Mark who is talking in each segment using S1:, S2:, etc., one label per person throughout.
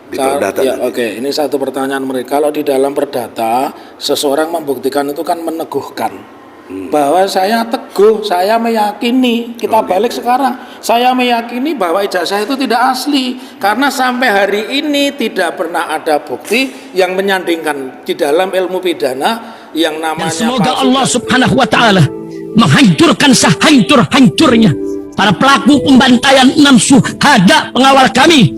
S1: di perdata.
S2: Ya, oke. Ini satu pertanyaan mereka. Kalau di dalam perdata, seseorang membuktikan itu kan meneguhkan bahwa saya teguh, saya meyakini. Kita balik sekarang, saya meyakini bahwa ijazah itu tidak asli karena sampai hari ini tidak pernah ada bukti yang menyandingkan di dalam ilmu pidana yang namanya.
S3: Dan semoga Allah Subhanahu wa taala menghancurkan sehancur-hancurnya para pelaku pembantaian 6 syuhada pengawal kami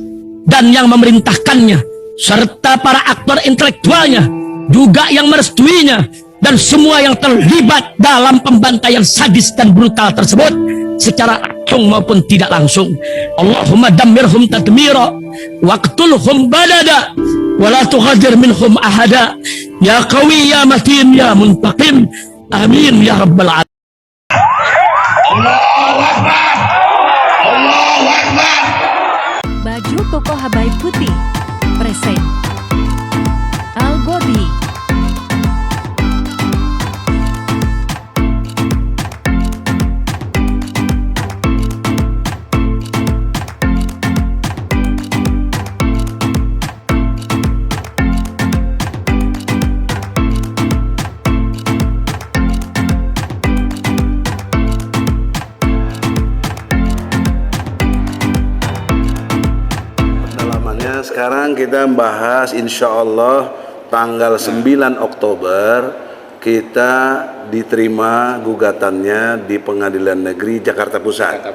S3: dan yang memerintahkannya, serta para aktor intelektualnya juga yang merestuinya, dan semua yang terlibat dalam pembantaian sadis dan brutal tersebut secara langsung maupun tidak langsung. Allahumma dammirhum tadmira waqtulhum balada wala tughadir minhum ahada ya qawi ya matin ya muntaqim amin ya rabbal alamin.
S4: Allahu Akbar, Allahu Akbar.
S5: Baju koko Habaib putih present Al-Godi.
S1: Sekarang kita bahas insya Allah tanggal 9 Oktober kita diterima gugatannya di Pengadilan Negeri Jakarta Pusat.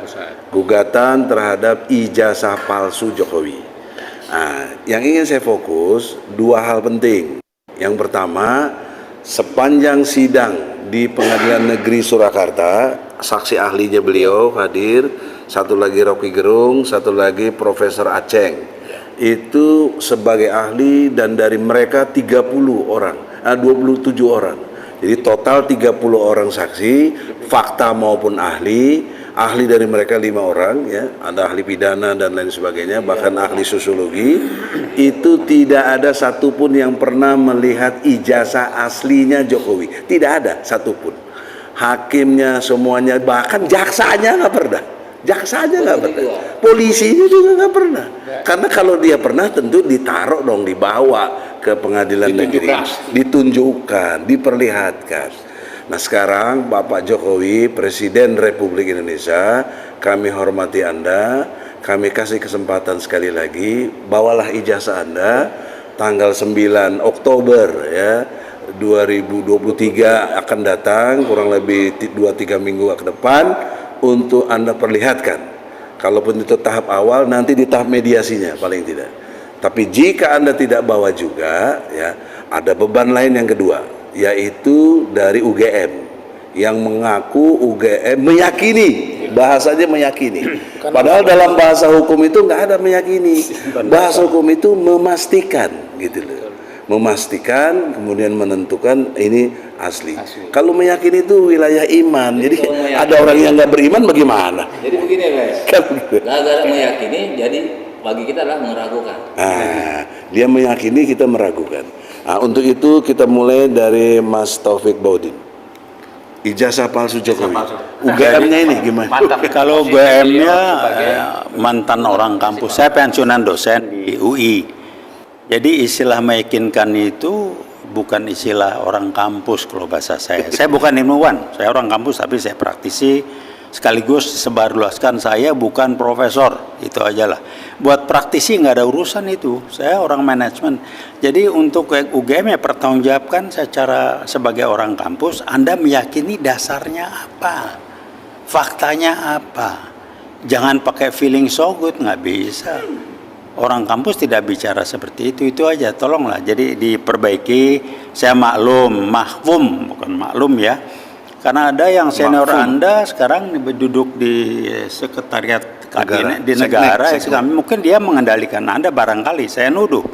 S1: Gugatan terhadap ijazah palsu Jokowi. Nah, yang ingin saya fokus dua hal penting. Yang pertama, sepanjang sidang di Pengadilan Negeri Surakarta, saksi ahlinya beliau hadir, satu lagi Rocky Gerung, satu lagi Profesor Aceng. Itu sebagai ahli dan dari mereka 27 orang. Jadi total 30 orang saksi, fakta maupun ahli dari mereka 5 orang ya, ada ahli pidana dan lain sebagainya, bahkan ahli sosiologi. Itu tidak ada satupun yang pernah melihat ijazah aslinya Jokowi, tidak ada satupun. Hakimnya semuanya, bahkan jaksanya nggak pernah. Jaksanya nggak pernah, polisinya juga nggak pernah. Karena kalau dia pernah tentu ditaruh dong, dibawa ke pengadilan negeri, ditunjukkan, diperlihatkan. Nah sekarang Bapak Jokowi, Presiden Republik Indonesia, kami hormati Anda, kami kasih kesempatan sekali lagi, bawalah ijazah Anda tanggal 9 Oktober ya 2023 akan datang, kurang lebih 2-3 minggu ke depan, untuk Anda perlihatkan. Kalaupun itu tahap awal, nanti di tahap mediasinya paling tidak. Tapi jika Anda tidak bawa juga ya, ada beban lain yang kedua, yaitu dari UGM yang mengaku UGM meyakini, bahasanya meyakini. Padahal dalam bahasa hukum itu nggak ada meyakini. Bahasa hukum itu memastikan gitu loh. Memastikan, kemudian menentukan ini asli. Kalau meyakini itu wilayah iman. Jadi ada orang yang nggak beriman bagaimana?
S6: Jadi begini guys, gara-gara meyakini, jadi bagi kita adalah meragukan.
S1: Dia meyakini, kita meragukan. Untuk itu kita mulai dari Mas Taufik Baudin. Ijazah palsu Jokowi. UGM-nya ini gimana?
S7: Kalau UGM-nya mantan orang kampus, saya pensiunan dosen di UI. Jadi istilah meyakinkan itu bukan istilah orang kampus kalau bahasa saya. Saya bukan ilmuwan, saya orang kampus tapi saya praktisi sekaligus sebarluaskan saya bukan profesor, itu aja lah. Buat praktisi nggak ada urusan itu, saya orang manajemen. Jadi untuk UGM ya pertanggungjawabkan secara sebagai orang kampus, Anda meyakini dasarnya apa, faktanya apa. Jangan pakai feeling so good, nggak bisa. Orang kampus tidak bicara seperti itu aja, tolonglah. Jadi diperbaiki. Saya mahfum bukan maklum ya. Karena ada yang senior Anda sekarang duduk di sekretariat kabinet di negara, mungkin dia mengendalikan Anda barangkali. Saya nuduh,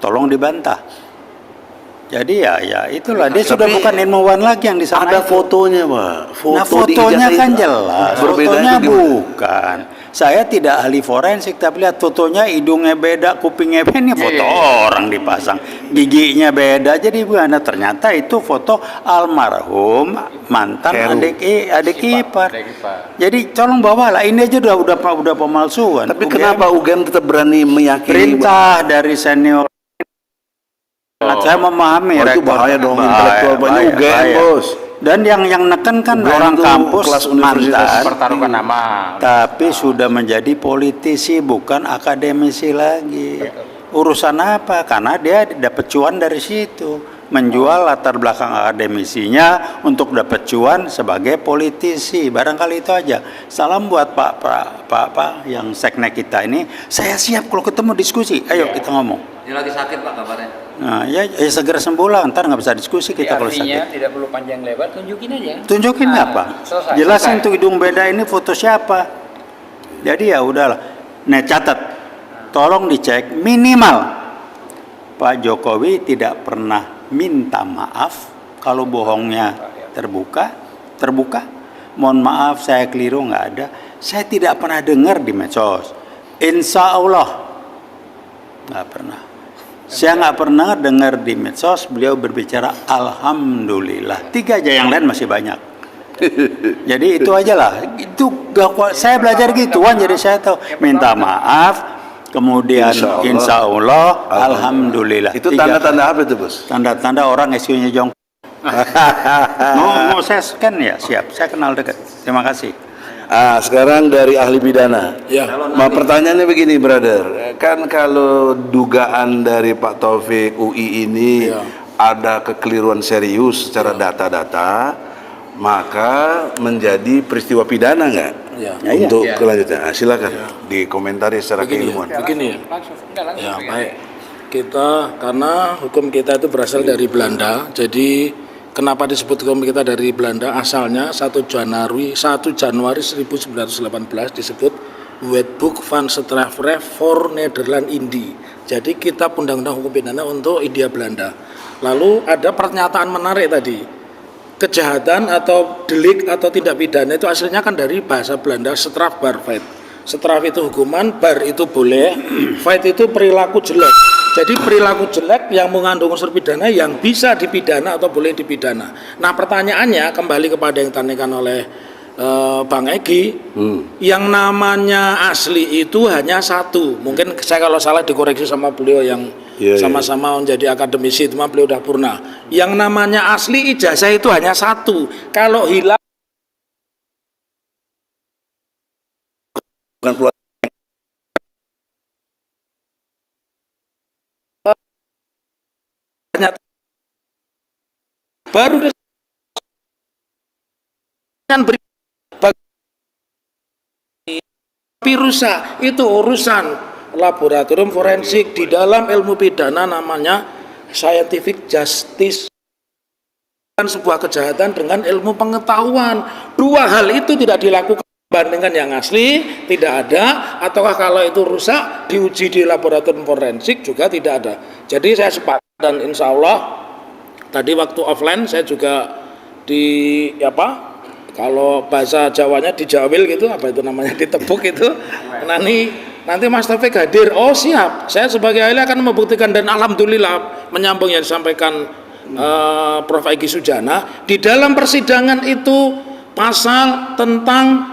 S7: tolong dibantah. Jadi ya itulah, dia sudah bukan ilmuwan lagi yang di sana.
S1: Ada fotonya, Pak.
S7: Fotonya kan jelas. Fotonya bukan. Saya tidak ahli forensik, tapi lihat fotonya, hidungnya beda, kupingnya beda, ini foto orang dipasang, giginya beda. Jadi gimana? Ternyata itu foto almarhum mantan adik ipar. Jadi tolong bawalah, ini aja udah pemalsuan.
S1: Tapi kenapa UGM tetap berani meyakini?
S7: Perintah dari senior. Saya memahami
S1: itu bahaya dong, intelektual banyak UGM,
S7: bahaya.
S1: Bos.
S7: Dan yang neken kan
S1: UGM
S7: orang
S1: itu
S7: kampus
S1: kelas universitas.
S7: mantan,
S8: Pertaruhkan nama.
S7: tapi sudah menjadi politisi, bukan akademisi lagi. Urusan apa? Karena dia dapat cuan dari situ, menjual latar belakang akademisinya untuk dapat cuan sebagai politisi. Barangkali itu aja. Salam buat Pak yang seknek kita ini. Saya siap kalau ketemu diskusi. Ayo kita ngomong.
S6: Dia lagi sakit Pak kabarnya.
S7: Nah, ya segera sembuh lah. Ntar nggak bisa diskusi kita kalau sakit.
S8: Tidak perlu panjang lebar, tunjukin aja.
S7: Tunjukin apa?
S8: Selesai,
S7: Jelasin
S8: selesai.
S7: tuh hidung beda ini foto siapa. Jadi ya udahlah. Nah, catat. Tolong dicek minimal Pak Jokowi tidak pernah minta maaf kalau bohongnya terbuka. Mohon maaf saya keliru, nggak ada. Saya tidak pernah dengar di medsos. Insya Allah nggak pernah. Saya nggak pernah dengar di medsos beliau berbicara alhamdulillah. 3 aja, yang lain masih banyak. Jadi itu aja lah. Itu saya belajar gituan, jadi saya tahu minta maaf. Kemudian insya Allah, alhamdulillah.
S1: Itu
S7: 3
S1: tanda-tanda apa itu, Bos?
S7: Tanda-tanda orang SQ-nya jongkok. mau saya scan ya, siap. Saya kenal dekat. Terima kasih.
S1: Sekarang dari ahli pidana.
S2: Ya.
S1: Nah, pertanyaannya begini, brother. Kan kalau dugaan dari Pak Taufik UI ini ada kekeliruan serius secara data-data, maka menjadi peristiwa pidana nggak?
S2: Ya.
S1: Untuk kelanjutan. Silakan dikomentari secara keilmuan.
S2: Begini ya. Ya, baik. Kita karena hukum kita itu berasal dari Belanda, jadi kenapa disebut hukum kita dari Belanda? Asalnya 1 Januari 1918 disebut Wetboek van Strafrecht voor Nederland Indie. Jadi kitab undang-undang hukum pidana untuk India Belanda. Lalu ada pernyataan menarik tadi. Kejahatan atau delik atau tindak pidana itu aslinya kan dari bahasa Belanda strafbarfeit. Straf itu hukuman, bar itu boleh, fight itu perilaku jelek. Jadi perilaku jelek yang mengandung unsur pidana yang bisa dipidana atau boleh dipidana. Nah pertanyaannya kembali kepada yang ditanyakan oleh Bang Egy, yang namanya asli itu hanya 1. Mungkin saya kalau salah dikoreksi sama beliau yang sama-sama menjadi akademisi, cuma beliau udah purna. Yang namanya asli ijazah itu hanya 1. Kalau hilang
S1: Bukan keluar.
S2: baru kan rusak itu urusan laboratorium forensik. Di dalam ilmu pidana namanya scientific justice, sebuah kejahatan dengan ilmu pengetahuan. 2 hal itu tidak dilakukan bandingkan yang asli tidak ada, ataukah kalau itu rusak diuji di laboratorium forensik juga tidak ada. Jadi saya sepakat dan insya Allah tadi waktu offline saya juga kalau bahasa Jawanya dijawil gitu, apa itu namanya, ditepuk itu. Nanti Mas Taufik hadir. Oh siap, saya sebagai ahli akan membuktikan. Dan alhamdulillah menyambung yang disampaikan Prof. Egy Sujana, di dalam persidangan itu pasal tentang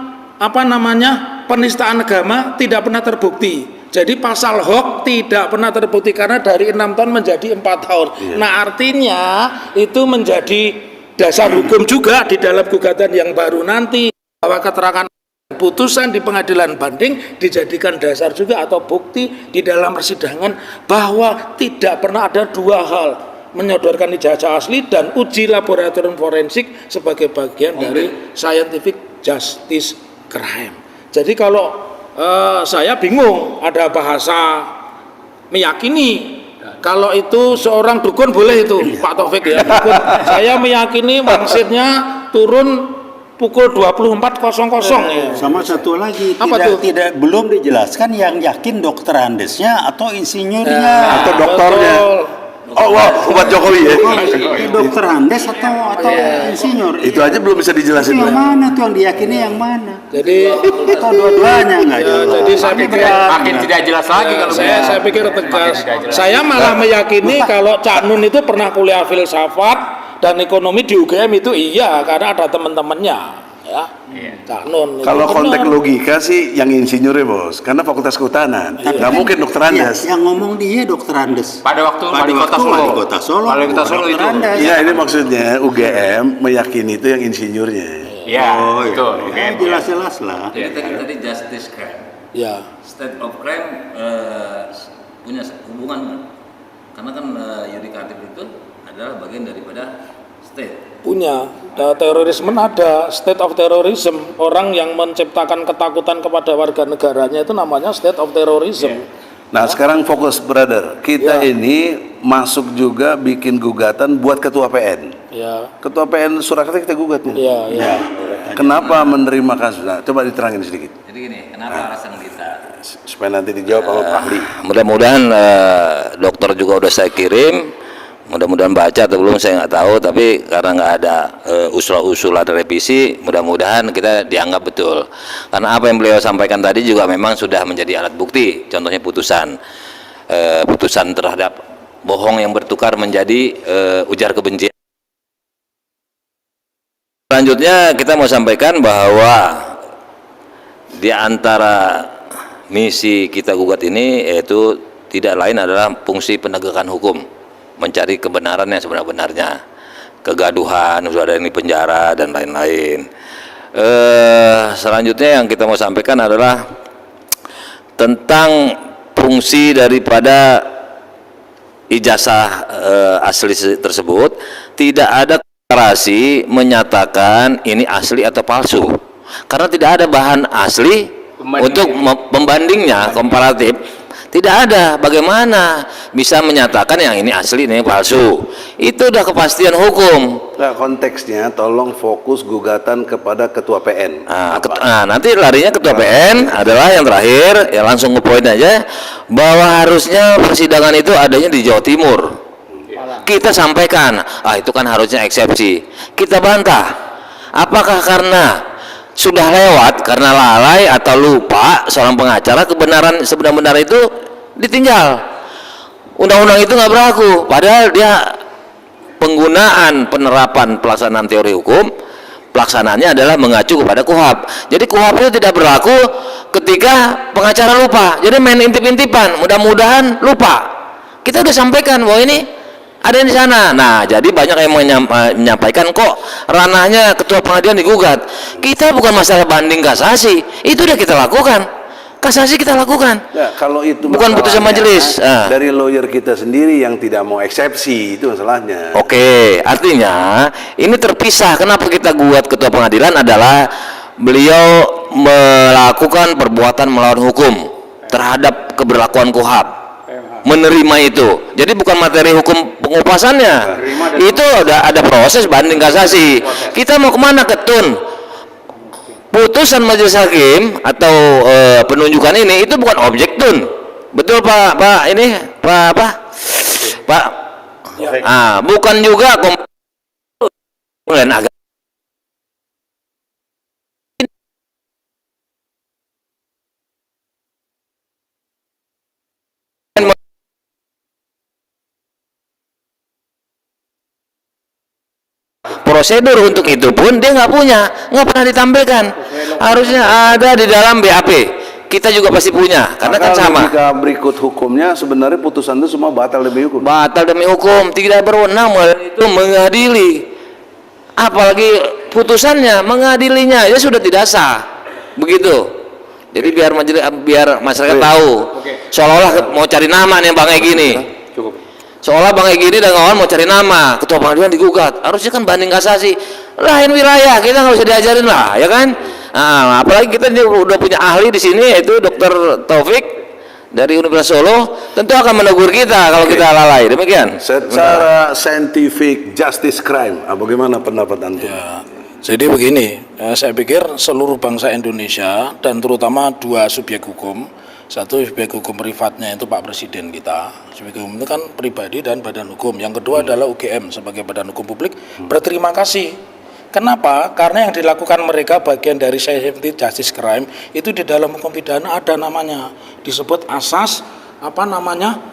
S2: penistaan agama tidak pernah terbukti. Jadi pasal hoax tidak pernah terbukti karena dari 6 tahun menjadi 4 tahun. Nah artinya itu menjadi dasar hukum juga di dalam gugatan yang baru nanti, bahwa keterangan putusan di pengadilan banding dijadikan dasar juga atau bukti di dalam persidangan bahwa tidak pernah ada 2 hal, menyodorkan ijazah asli dan uji laboratorium forensik sebagai bagian dari scientific justice crime. Jadi kalau saya bingung, ada bahasa meyakini kalau itu seorang dukun boleh itu Pak Taufik ya, dukun. Saya meyakini wangsitnya turun pukul 24.00 ya.
S7: Sama satu lagi,
S2: Apa
S7: belum dijelaskan yang yakin dokter andesnya atau insinyurnya
S1: atau doktornya.
S2: Betul.
S1: Oh, wow, buat Jokowi ya.
S7: Dokter Andes atau insinyur?
S1: Itu aja belum bisa dijelasin.
S7: Itu yang mana tuh yang diyakini yang mana?
S2: Jadi
S7: Atau dua-duanya nggak jelas.
S2: jadi saya pikir
S8: Makin tidak jelas lagi kalau
S2: saya pikir tegas. Saya malah meyakini kalau Cak Nun itu pernah kuliah filsafat dan ekonomi di UGM itu iya karena ada teman-temannya ya. Cak Nun. itu
S1: Kalau
S2: benar.
S1: konteks logika sih yang insinyur ya bos, karena fakultas kehutanan. Nggak mungkin dokter Andes.
S7: Yang ngomong dia dokter Andes.
S8: pada waktu
S7: Wali kota Solo.
S8: Wali kota Solo itu.
S1: Iya, ini maksudnya UGM meyakini itu yang insinyurnya.
S8: Iya, betul.
S7: Jelas-jelas lah.
S6: Jadi tadi justice crime,
S2: Ya.
S6: state of crime punya hubungan karena kan yudikatif itu adalah bagian daripada state.
S2: Punya terorisme ada state of terrorism, orang yang menciptakan ketakutan kepada warga negaranya itu namanya state of terrorism.
S1: Nah sekarang fokus brother, kita ini masuk juga bikin gugatan buat ketua PN.
S2: Ya.
S1: Ketua PN Surakarta kita gugat nih.
S2: Ya, ya.
S1: Kenapa menerima kasus? Nah, coba diterangin sedikit
S6: Jadi gini, kenapa alasan kita?
S1: supaya nanti dijawab sama Pak ahli.
S6: Mudah-mudahan dokter juga udah saya kirim. Mudah-mudahan baca atau belum saya nggak tahu, tapi karena nggak ada usul-usulan revisi, mudah-mudahan kita dianggap betul. Karena apa yang beliau sampaikan tadi juga memang sudah menjadi alat bukti. Contohnya putusan terhadap bohong yang bertukar menjadi ujar kebencian. Selanjutnya kita mau sampaikan bahwa di antara misi kita gugat ini yaitu tidak lain adalah fungsi penegakan hukum, mencari kebenaran yang sebenar-benarnya, kegaduhan, sudah ada yang di penjara dan lain-lain. Selanjutnya yang kita mau sampaikan adalah tentang fungsi daripada ijazah asli tersebut. Tidak ada deklarasi menyatakan ini asli atau palsu, karena tidak ada bahan asli untuk pembandingnya, komparatif. Tidak ada. Bagaimana bisa menyatakan yang ini asli, ini palsu? Itu udah kepastian hukum.
S1: Nah, konteksnya tolong fokus gugatan kepada ketua PN.
S6: Nah, nanti larinya ketua PN adalah yang terakhir, ya langsung ke poin aja, bahwa harusnya persidangan itu adanya di Jawa Timur. Kita sampaikan, itu kan harusnya eksepsi. Kita bantah. Apakah karena sudah lewat, karena lalai atau lupa seorang pengacara kebenaran sebenar-benar itu ditinggal? Undang-undang itu nggak berlaku, padahal dia penggunaan penerapan pelaksanaan teori hukum, pelaksanaannya adalah mengacu kepada KUHAP. Jadi KUHAP itu tidak berlaku ketika pengacara lupa. Jadi main intip-intipan, mudah-mudahan lupa. Kita udah sampaikan bahwa ini ada di sana. Nah, jadi banyak yang menyampaikan kok ranahnya ketua pengadilan digugat. Kita bukan masalah banding kasasi, itu udah kita lakukan. Kasasi kita lakukan.
S1: Ya, kalau itu
S6: bukan putusan majelis.
S1: Dari lawyer kita sendiri yang tidak mau eksepsi, itu masalahnya.
S6: Oke, artinya ini terpisah. Kenapa kita gugat ketua pengadilan adalah beliau melakukan perbuatan melawan hukum terhadap keberlakuan KUHAP. Menerima itu, jadi bukan materi hukum pengupasannya, itu ada proses banding kasasi. Kita mau kemana? Ketun putusan majelis hakim atau penunjukan ini itu bukan objek tun, betul Pak ini Pak bukan juga komponen agama. Prosedur untuk itu pun dia nggak punya, nggak pernah ditampilkan. Harusnya ada di dalam BAP. Kita juga pasti punya, karena kan sama.
S1: Jika berikut hukumnya, sebenarnya putusan itu semua batal demi hukum.
S6: Batal demi hukum, tidak berwenang itu mengadili. Apalagi putusannya, mengadilinya ya sudah tidak sah. Begitu. Jadi biar masyarakat tahu. Seolah-olah mau cari nama nih Bang Egy gini. Seolah Bang Egy dan kawan mau cari nama, ketua pengadilan digugat. Harusnya kan banding kasasi. Lain wilayah, kita nggak usah diajarin lah, ya kan? Nah, apalagi kita udah punya ahli di sini yaitu Dr. Taufik dari Universitas Solo, tentu akan menegur kita kalau kita lalai. Demikian.
S1: Secara scientific justice crime, bagaimana pendapat Anda?
S2: Ya, jadi begini, saya pikir seluruh bangsa Indonesia dan terutama dua subjek hukum Satu, subjek hukum privatnya itu Pak Presiden kita. Subjek hukum itu kan pribadi dan badan hukum. Yang kedua adalah UGM sebagai badan hukum publik. Berterima kasih. Kenapa? Karena yang dilakukan mereka bagian dari safety justice crime itu di dalam hukum pidana ada namanya, disebut asas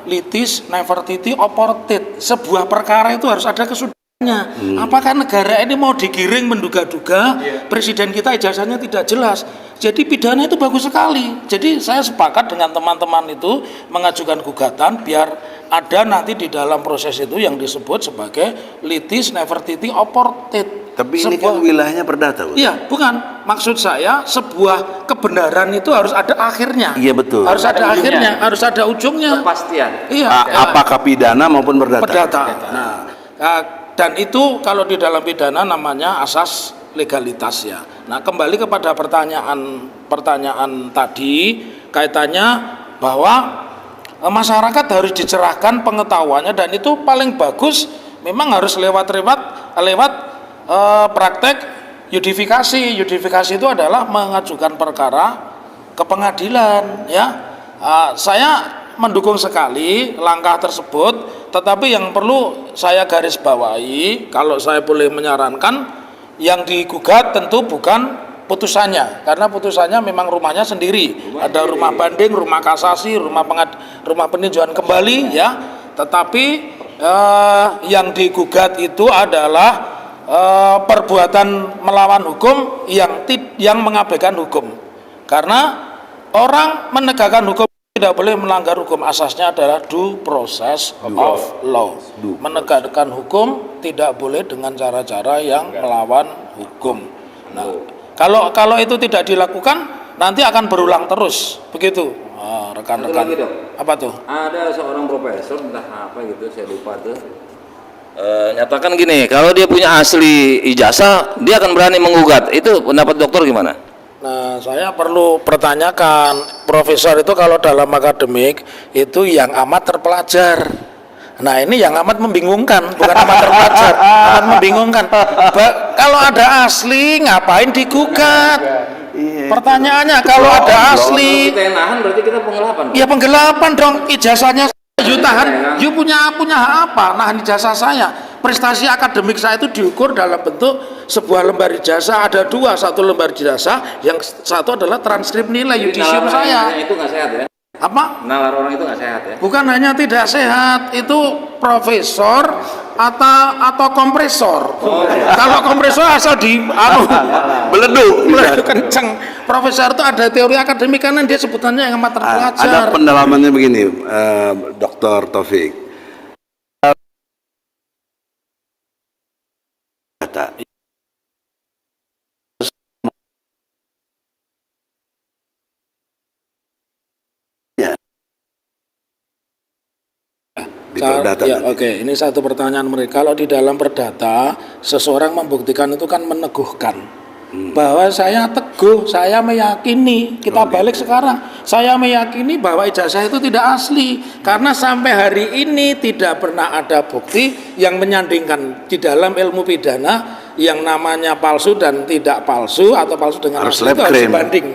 S2: litis nevertiti oportit. Sebuah perkara itu harus ada kesudahannya. Apakah negara ini mau digiring menduga-duga presiden kita ijazahnya tidak jelas? Jadi pidana itu bagus sekali. Jadi saya sepakat dengan teman-teman itu mengajukan gugatan biar ada nanti di dalam proses itu yang disebut sebagai litis nevertiti oportit.
S1: Tapi ini kan wilayahnya perdata, Bu.
S2: Iya, bukan. Maksud saya sebuah kebenaran itu harus ada akhirnya.
S1: Iya, betul.
S2: Harus ada akhirnya, harus ada ujungnya.
S6: Kepastian.
S2: Iya.
S1: Apakah pidana maupun perdata?
S2: Perdata. Dan itu kalau di dalam pidana namanya asas legalitas ya. Nah, kembali kepada pertanyaan tadi kaitannya bahwa masyarakat harus dicerahkan pengetahuannya dan itu paling bagus memang harus lewat praktek yudifikasi. Yudifikasi itu adalah mengajukan perkara ke pengadilan ya. Saya mendukung sekali langkah tersebut, tetapi yang perlu saya garis bawahi, kalau saya boleh menyarankan, yang digugat tentu bukan putusannya, karena putusannya memang rumahnya sendiri, ada rumah banding, rumah kasasi, rumah peninjauan kembali ya. Tetapi yang digugat itu adalah perbuatan melawan hukum yang mengabaikan hukum, karena orang menegakkan hukum tidak boleh melanggar hukum. Asasnya adalah due process of law. Menegakkan hukum tidak boleh dengan cara-cara yang melawan hukum. Nah, kalau itu tidak dilakukan nanti akan berulang terus begitu. Rekan-rekan. Apa tuh?
S6: Ada seorang profesor entah apa gitu, saya lupa tuh. Nyatakan gini, kalau dia punya asli ijazah, dia akan berani menggugat. Itu pendapat dokter gimana?
S2: Nah, saya perlu pertanyakan, profesor itu kalau dalam akademik itu yang amat terpelajar. Nah, ini yang amat membingungkan, bukan amat terpelajar, amat membingungkan. Kalau ada asli, ngapain digugat? Pertanyaannya, kalau ada asli,
S6: kita yang nahan berarti kita penggelapan.
S2: Ya penggelapan dong, ijazahnya jutaan. You punya hak apa? Nahan ijazah saya. Prestasi akademik saya itu diukur dalam bentuk sebuah lembar ijazah, ada dua, satu lembar ijazah, yang satu adalah transkrip nilai yudisium saya.
S6: Itu nggak sehat ya?
S2: Apa?
S6: Nalar orang itu nggak sehat ya?
S2: Bukan hanya tidak sehat, itu profesor atau kompresor. Kalau kompresor asal beleduk kenceng. Profesor itu ada teori akademik karena dia sebutannya yang amat terpelajar.
S1: Ada pendalamannya begini, Dr. Taufik.
S2: Oke, ini satu pertanyaan mereka. Kalau di dalam perdata, seseorang membuktikan itu kan meneguhkan bahwa saya teguh, saya meyakini. Kita balik sekarang, saya meyakini bahwa ijazah itu tidak asli karena sampai hari ini tidak pernah ada bukti yang menyandingkan di dalam ilmu pidana yang namanya palsu dan tidak palsu atau palsu dengan
S1: harus
S2: asli itu harus dibanding.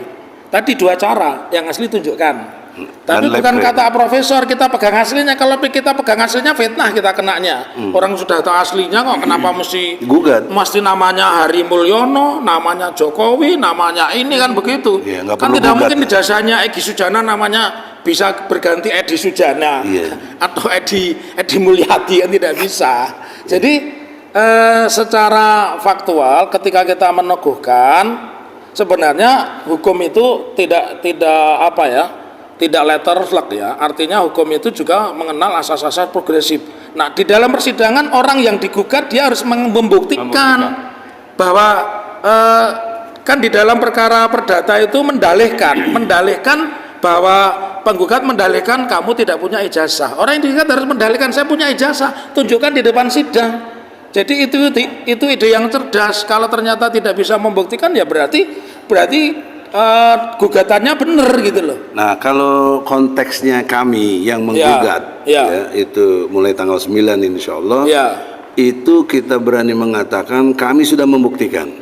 S2: Tadi dua cara, yang asli tunjukkan. Tapi bukan kata profesor kita pegang aslinya. Kalau kita pegang aslinya fitnah kita kenanya. Orang sudah tahu aslinya kok kenapa mesti
S1: gugat?
S2: Mesti namanya Hari Mulyono, namanya Jokowi, namanya ini kan begitu.
S1: Ya,
S2: kan tidak mungkin ijazahnya Egy Sujana namanya bisa berganti Edi Sujana atau Edi Mulyadi, kan tidak bisa. Jadi secara faktual ketika kita meneguhkan sebenarnya hukum itu tidak letter luck ya, artinya hukum itu juga mengenal asas-asas progresif. Nah, di dalam persidangan orang yang digugat dia harus membuktikan bahwa kan di dalam perkara perdata itu mendalihkan bahwa penggugat mendalihkan kamu tidak punya ijazah. Orang yang digugat harus mendalihkan saya punya ijazah, tunjukkan di depan sidang. Jadi itu ide yang cerdas. Kalau ternyata tidak bisa membuktikan ya berarti gugatannya benar gitu loh.
S1: Nah, kalau konteksnya kami yang menggugat itu mulai tanggal 9 insya Allah itu kita berani mengatakan kami sudah membuktikan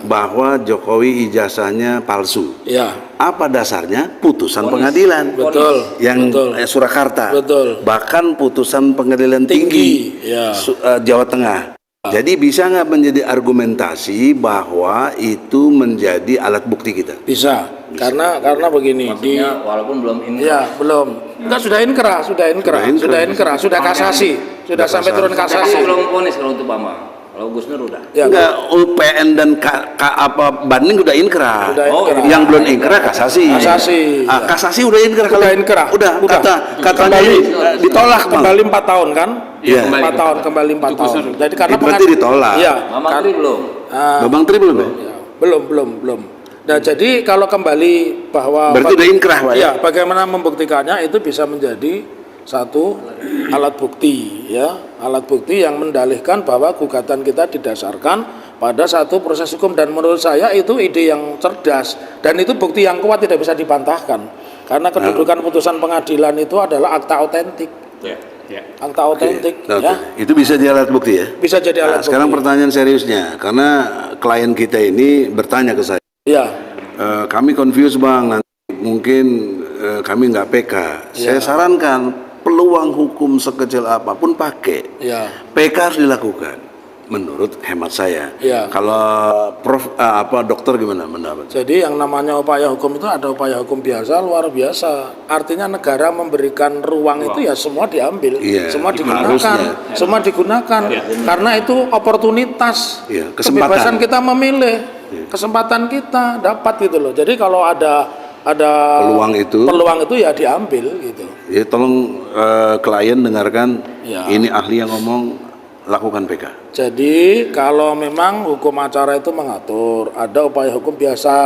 S1: bahwa Jokowi ijazahnya palsu. Apa dasarnya? Putusan pengadilan.
S2: Betul.
S1: Yang
S2: betul.
S1: Surakarta.
S2: Betul.
S1: Bahkan putusan pengadilan tinggi,
S2: ya.
S1: Jawa Tengah. Jadi bisa nggak menjadi argumentasi bahwa itu menjadi alat bukti kita?
S2: Bisa. Karena begini
S6: Maksudnya walaupun belum ini.
S2: ya belum. Enggak, sudah inkrah, sudah kasasi, sudah sampai turun
S6: Tapi
S2: kasasi.
S6: belum vonis kalau untuk Bambang. Kalau Gus Nur udah.
S2: Ya,
S1: Enggak, UPN dan banding udah inkrah.
S2: Udah inkrah.
S1: Yang belum inkrah kasasi.
S2: Kasasi.
S1: Kasasi udah inkrah.
S2: Udah inkrah.
S1: Udah. Katanya ditolak Bang.
S2: Kembali 4 tahun kan?
S1: Iya.
S2: 4 tahun, kembali 4 tahun. Jadi karena
S1: Berarti ditolak.
S2: Iya.
S6: Mama Tri belum.
S1: Bambang Tri belum ya?
S2: Ya, belum. Nah, jadi kalau kembali bahwa
S1: Berarti udah inkrah, Pak, ya?
S2: Ya, bagaimana membuktikannya itu bisa menjadi satu alat bukti, ya, alat bukti yang mendalihkan bahwa gugatan kita didasarkan pada satu proses hukum, dan menurut saya itu ide yang cerdas dan itu bukti yang kuat, tidak bisa dibantahkan karena kedudukan putusan pengadilan itu adalah akta otentik, akta otentik,
S1: Oke.
S2: ya,
S1: Itu bisa jadi alat bukti ya?
S2: bisa jadi
S1: Nah,
S2: alat
S1: sekarang
S2: bukti.
S1: pertanyaan seriusnya, karena klien kita ini bertanya ke saya,
S2: Ya,
S1: kami confused Bang, nanti mungkin kami nggak PK. Saya sarankan peluang hukum sekecil apapun pakai.
S2: ya.
S1: PK harus dilakukan. Menurut hemat saya.
S2: Ya.
S1: Kalau dokter gimana mendapat?
S2: Jadi yang namanya upaya hukum itu ada upaya hukum biasa, luar biasa. Artinya negara memberikan ruang itu ya semua diambil,
S1: Iya,
S2: semua digunakan,
S1: harusnya.
S2: semua digunakan. Karena itu oportunitas,
S1: Iya, kesempatan.
S2: kebebasan kita memilih, kesempatan kita dapat gitu loh. Jadi kalau ada peluang itu ya diambil gitu.
S1: Ya, tolong klien dengarkan,
S2: Ya.
S1: ini ahli yang ngomong, lakukan PK.
S2: Jadi kalau memang hukum acara itu mengatur ada upaya hukum biasa,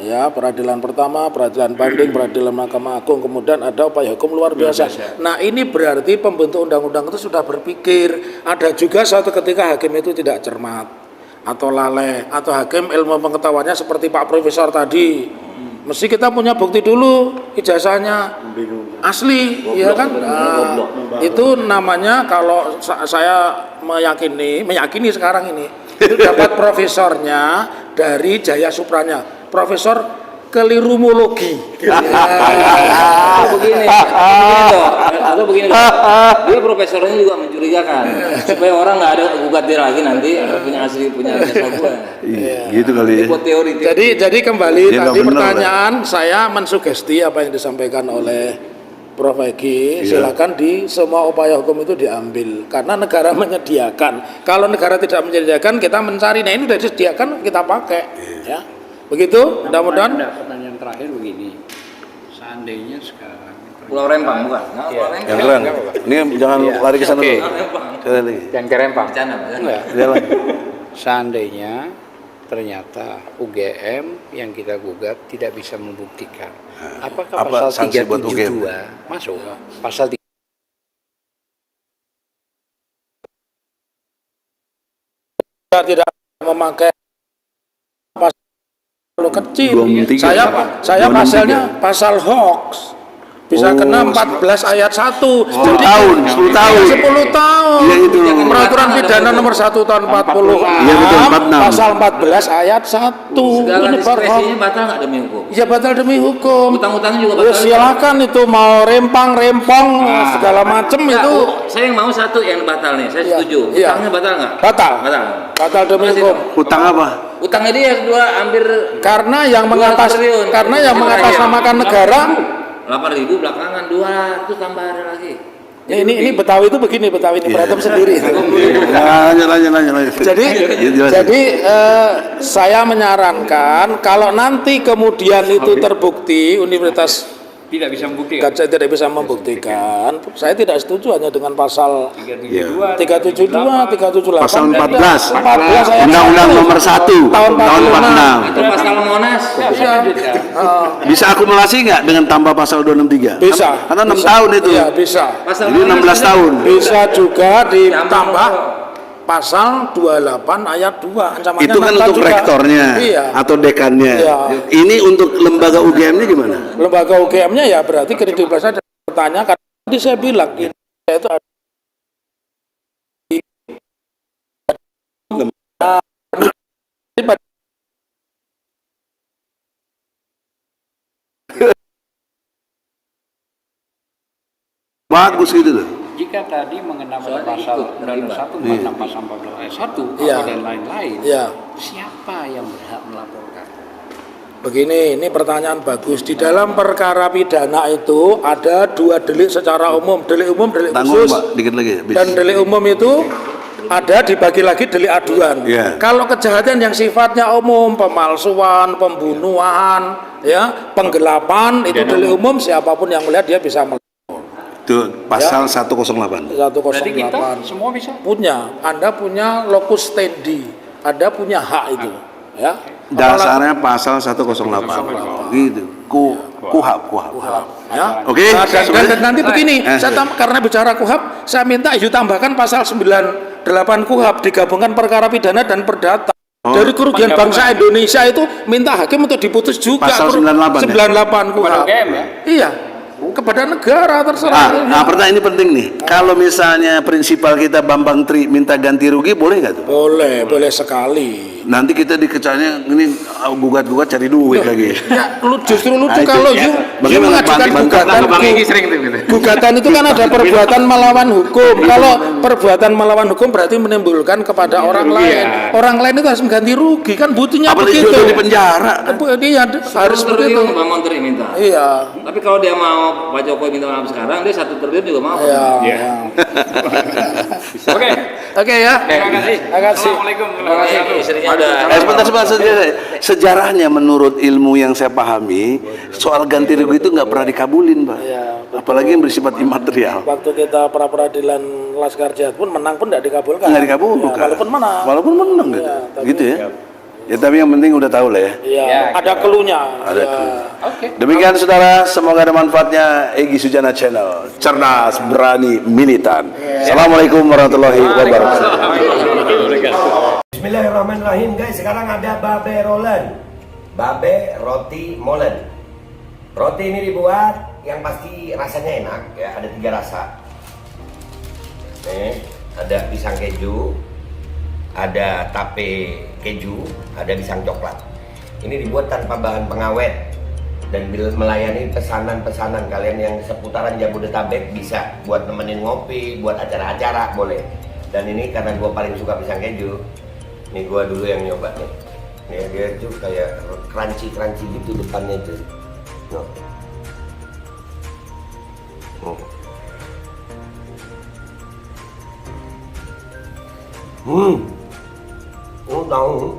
S2: ya, peradilan pertama, peradilan banding, peradilan Mahkamah Agung, kemudian ada upaya hukum luar biasa. Nah, ini berarti pembentuk undang-undang itu sudah berpikir. Ada juga suatu ketika hakim itu tidak cermat atau lalai, atau hakim ilmu pengetahuannya seperti Pak Profesor tadi. Mesti kita punya bukti dulu ijazahnya asli, ya kan? Nah, itu namanya kalau saya meyakini sekarang ini itu dapat profesornya dari Jaya Supranya, profesor kelirumologi.
S6: Begini, dia profesornya juga mencurigakan supaya orang nggak ada gugat dia lagi nanti punya jasa gua.
S1: Gitu kali ya.
S6: Buat teori.
S2: Jadi kembali
S1: Dia nggak
S2: tadi
S1: bener,
S2: pertanyaan saya mensugesti apa yang disampaikan oleh Prof. Egi, silakan di semua upaya hukum itu diambil karena negara menyediakan. Kalau negara tidak menyediakan, kita mencari. Nah, ini sudah disediakan, kita pakai, ya. Begitu, mudah-mudahan.
S9: Pertanyaan terakhir begini, seandainya sekarang
S6: Pulau Rempang bukan? Nggak, Pulau Rempang.
S1: Yang keren. Ini jangan lari ke sana dulu. Sekali lagi.
S9: dan kerempang,
S6: Bercanda.
S1: Jalan.
S9: seandainya ternyata UGM yang kita gugat tidak bisa membuktikan, apakah
S1: apa
S9: pasal
S1: sanksi buat
S9: 372 masuk? Pasal
S2: Tidak memakai pasal kecil.
S1: 23.
S2: Saya
S1: 23.
S2: pasalnya pasal hoax. Bisa kena 14 ayat 1. 10
S1: tahun, 10 tahun.
S2: 10 tahun.
S1: Iya, itu.
S2: Peraturan pidana nomor 1 tahun 40.
S1: Iya, betul, 46.
S2: Pasal 14 ayat 1.
S6: Segala
S2: Ini baru hoax.
S6: diskresinya batal nggak demi hukum?
S2: Ya batal demi hukum.
S6: Utang-utangnya juga
S2: Ya,
S6: batal.
S2: silakan itu mau rempang segala macem
S6: Nggak,
S2: itu
S6: saya yang mau satu yang batal nih, saya
S2: Iya,
S6: setuju.
S2: iya.
S6: Utangnya batal nggak?
S2: batal.
S6: Batal.
S2: Demi
S6: Terus
S2: hukum.
S1: Utang apa?
S6: Utangnya dia hampir
S2: Karena yang
S6: 200 triliun.
S2: mengatasnamakan negara.
S6: 8.000 belakangan 200 tambah ada lagi.
S2: Ini Betawi itu begini, Betawi ini berantem sendiri.
S1: Lanjut.
S2: Jadi saya menyarankan kalau nanti kemudian itu terbukti Universitas
S9: tidak bisa membuktikan.
S2: Gajah tidak bisa membuktikan, saya tidak setuju hanya dengan pasal 372, 378,
S1: Pasal 14.
S2: 14 ayat
S1: Undang-Undang
S2: 1.
S1: nomor 1
S2: tahun
S1: tahun 46.
S6: Itu pasal Monas.
S1: Bisa akumulasi nggak dengan tambah pasal 263?
S2: Bisa.
S1: Karena 6 tahun itu.
S2: Iya, bisa.
S6: Pasal
S1: Jadi 16 tahun.
S2: Bisa juga ditambah pasal 28 ayat 2 ancamannya
S1: Itu kan
S2: nambah
S1: untuk
S2: juga.
S1: rektornya
S2: Iya.
S1: atau dekannya.
S2: Iya.
S1: Ini untuk lembaga UGM-nya gimana?
S2: Lembaga UGM-nya ya berarti kredibilitasnya bertanya karena tadi saya bilang Indonesia itu ada
S1: Bagus gitu loh.
S9: Jika tadi mengenai pasal Undang-Undang 146 pasal 14 ayat 1
S2: Iya.
S9: dan lain-lain,
S2: Iya.
S9: siapa yang berhak melaporkan?
S2: Begini, ini pertanyaan bagus. Di dalam perkara pidana itu ada 2 delik secara umum, delik umum, delik
S1: Tanggung
S2: khusus.
S1: Pak, dikit lagi ya.
S2: Dan delik umum itu ada dibagi lagi delik aduan.
S1: Iya.
S2: Kalau kejahatan yang sifatnya umum, pemalsuan, pembunuhan, ya, penggelapan, itu delik umum, siapapun yang melihat dia bisa melaporkan.
S1: Itu pasal 108.
S2: 108
S9: Berarti kita semua bisa?
S2: punya, Anda punya locus standi, Anda punya hak itu, ya.
S1: Dasarnya pasal 108. Gitu. Kuhab.
S2: Ya.
S1: Oke,
S2: Dan nanti begini, karena bicara kuhab, saya minta tambahkan pasal 98 kuhab, digabungkan perkara pidana dan perdata. Dari kerugian bangsa Indonesia itu minta hakim untuk diputus juga.
S1: Pasal 98 ya?
S2: 98 kuhab.
S9: UGM ya?
S2: Iya. Kepada negara terserah.
S1: Pertanyaan ini penting nih. Kalau misalnya prinsipal kita Bambang Tri minta ganti rugi, boleh nggak tuh?
S2: Boleh sekali.
S1: Nanti kita dikecanya ini gugat-gugat cari duit lagi.
S2: Ya, justru lucu
S1: Itu,
S2: kalau
S1: ya.
S2: you
S1: Bagaimana
S2: mengajukan
S1: bantah-
S2: gugatan.
S8: Bang Egy sering tuh gitu.
S2: Gugatan itu kan ada perbuatan melawan hukum. Kalau perbuatan melawan hukum berarti menimbulkan kepada orang lain. Orang lain itu harus mengganti rugi, kan buktinya
S1: Apalagi
S2: begitu.
S1: jodoh di penjara.
S2: Dia harus begitu.
S6: Bang Menteri minta.
S2: Iya.
S6: Tapi kalau dia mau Pak Jokowi minta maaf sekarang, dia 1 triliun juga mau.
S2: Iya.
S9: Oke.
S2: Oke ya.
S9: Terima kasih.
S2: Terima kasih.
S9: Assalamualaikum.
S6: Istrinya udah.
S1: Sebentar, sejarahnya menurut ilmu yang saya pahami, soal ganti rugi itu nggak pernah dikabulin, Pak.
S2: Iya, betul.
S1: Apalagi yang bersifat imaterial.
S2: Waktu kita pra peradilan Laskar Jihad pun menang pun tidak dikabulkan.
S1: Nggak dikabulkan.
S2: Ya, walaupun menang.
S1: gitu.
S2: Iya, tapi-
S1: Gitu ya. Ya tapi yang penting udah tahu lah ya.
S2: Iya, ada keluhnya.
S1: Ada
S2: Ya.
S1: clue.
S9: Oke.
S1: Demikian saudara, semoga ada manfaatnya. Egy Sujana Channel, cerdas, berani, militan. Assalamualaikum warahmatullahi wabarakatuh.
S10: Bismillahirrahmanirrahim guys, sekarang ada babe rolen, babe roti molen. Roti ini dibuat yang pasti rasanya enak ya, ada 3 rasa. Nih, ada pisang keju, ada tape keju, ada pisang coklat. Ini dibuat tanpa bahan pengawet dan melayani pesanan-pesanan kalian yang seputaran Jabodetabek, bisa buat nemenin ngopi, buat acara-acara boleh. Dan ini karena gue paling suka pisang keju, nih gue dulu yang nyoba nih. Nih dia tuh kayak crunchy gitu depannya tuh. No. Tahu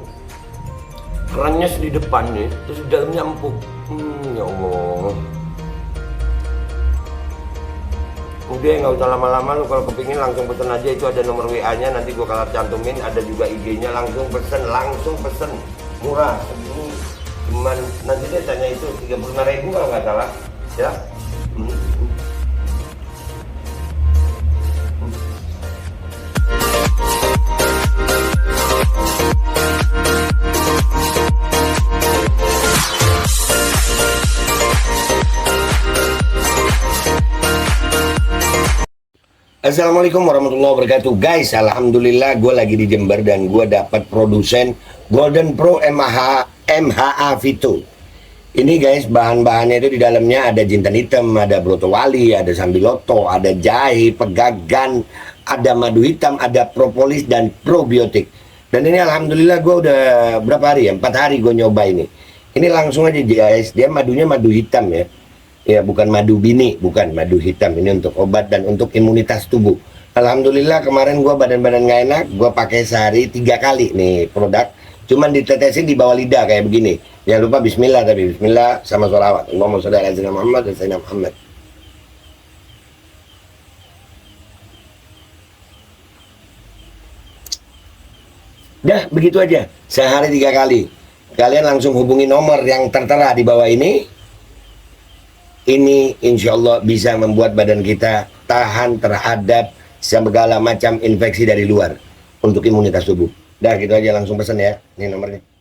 S10: kerannya di depan nih, terus di dalamnya empuk. Ya Allah. Udah nggak usah lama-lama, lu kalau kepingin langsung pesen aja, itu ada nomor WA-nya, nanti gua kalau cantumin, ada juga IG-nya, langsung pesen, murah. Ini cuman nanti dia tanya itu 35.000 kalau nggak salah, ya. Assalamualaikum warahmatullahi wabarakatuh guys. Alhamdulillah gue lagi di Jember dan gue dapat produsen Golden Pro MHA Vito. Ini guys, bahan-bahannya itu di dalamnya ada jintan hitam, ada broto wali, ada sambiloto, ada jahe, pegagan, ada madu hitam, ada propolis dan probiotik. Dan ini alhamdulillah gue udah berapa hari ya, 4 hari gue nyoba ini. Ini langsung aja guys, dia madunya madu hitam ya. Ya bukan madu bini, bukan madu hitam. Ini untuk obat dan untuk imunitas tubuh. Alhamdulillah kemarin gua badan-badan nggak enak, gua pakai sehari 3 kali nih produk. Cuman ditetesin di bawah lidah kayak begini. Jangan lupa bismillah, tapi bismillah sama sholawat. Allahumma sholli ala sayyidina Muhammad dan sayyidina Muhammad. Dah begitu aja, sehari 3 kali. Kalian langsung hubungi nomor yang tertera di bawah ini. Ini insya Allah bisa membuat badan kita tahan terhadap segala macam infeksi dari luar untuk imunitas tubuh. Dah gitu aja, langsung pesan ya, ini nomornya.